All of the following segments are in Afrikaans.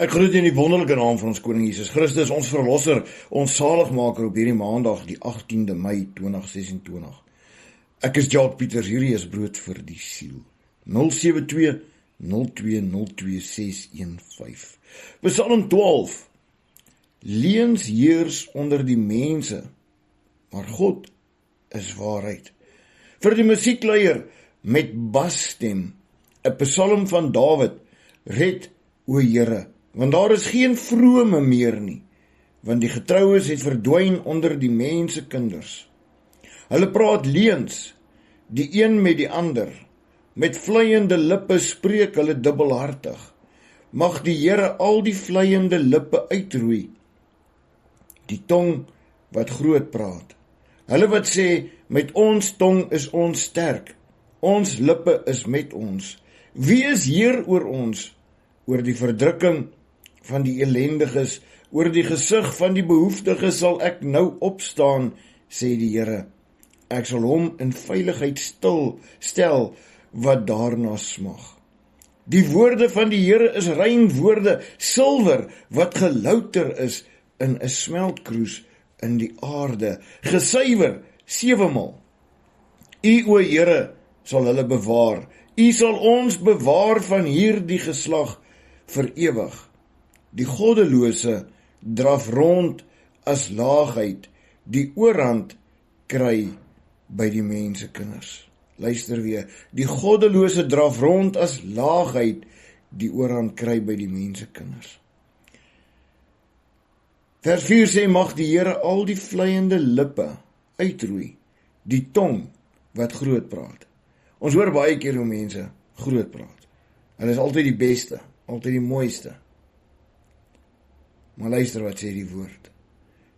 Ek groet in die wonderlike naam van ons Koning Jesus Christus, ons Verlosser, ons Saligmaker op hierdie Maandag, die 18de Mei 2026. Ek is Jacques Pieters, hierdie is Brood vir die Siel. 072-020-22615. Psalm 12. Leuns heers onder die mense, maar God is waarheid. Vir die musiekleier met basstem, 'n psalm van Dawid, red, o Here, want daar is geen vrome meer nie, want die getroues het verdwyn onder die mense kinders. Hulle praat leuns, die een met die ander, met vleiende lippe spreek hulle dubbelhartig. Mag die Here al die vleiende lippe uitroei, die tong wat groot praat. Hulle wat sê, met ons tong is ons sterk, ons lippe is met ons. Wie is Heer oor ons? Oor die verdrukking van die elendiges, oor die gesig van die behoeftiges sal ek nou opstaan, sê die Here. Ek sal hom in veiligheid stel wat daarna smag. Die woorde van die Here is rein woorde, silwer wat gelouter is in 'n smeltkroes in die aarde, gesuiwer 7-mal. U, o Here, sal hulle bewaar. U sal ons bewaar van hierdie geslag vir ewig. Die goddelose draf rond as laagheid, die oorhand kry by die mensekinders. Luister weer, die goddelose draf rond as laagheid, die oorhand kry by die mensekinders. Vers 4 sê, mag die Here al die vleiende lippe uitroei, die tong wat groot praat. Ons hoor baie keer hoe mense groot praat. Hulle is altyd die beste, altyd die mooiste. Maar luister wat sê die woord.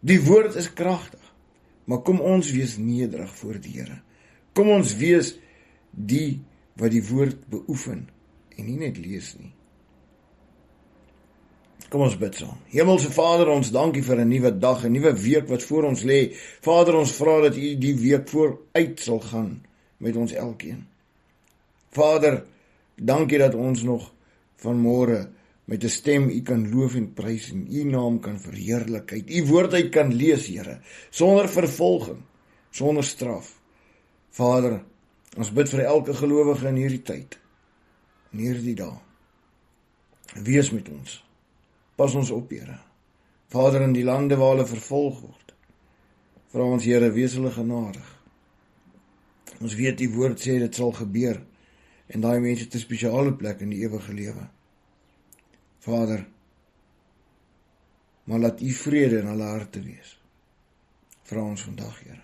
Die woord is kragtig, maar kom ons wees nederig voor die Here. Kom ons wees die wat die woord beoefen en nie net lees nie. Kom ons bid saam. Hemelse Vader, ons dankie vir 'n nuwe dag, 'n nuwe week wat voor ons lê. Vader, ons vra dat U die week vooruit sal gaan met ons elkeen. Vader, dankie dat ons nog vanmôre met 'n stem U kan loof en prys en U naam kan verheerlikheid. U woord uit kan lees, Here, sonder vervolging, sonder straf. Vader, ons bid vir elke gelowige in hierdie tyd, in hierdie dag. Wees met ons. Pas ons op, Here. Vader, in die lande waar hulle vervolg word, vra ons, Here, wees hulle genadig. Ons weet die woord sê dit sal gebeur, en daai mense het 'n spesiale plek in die ewige lewe. Vader, maar laat U vrede in hulle harte wees. Vra ons vandag, Here.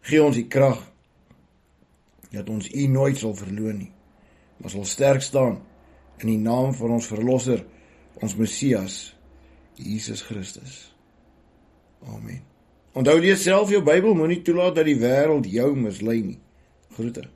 Gee ons die krag, dat ons U nooit sal verloon nie, maar sal sterk staan, in die naam van ons Verlosser, ons Messias, Jesus Christus. Amen. Onthou lees self jou Bybel, moenie toelaat dat die wêreld jou mislei nie. Groete.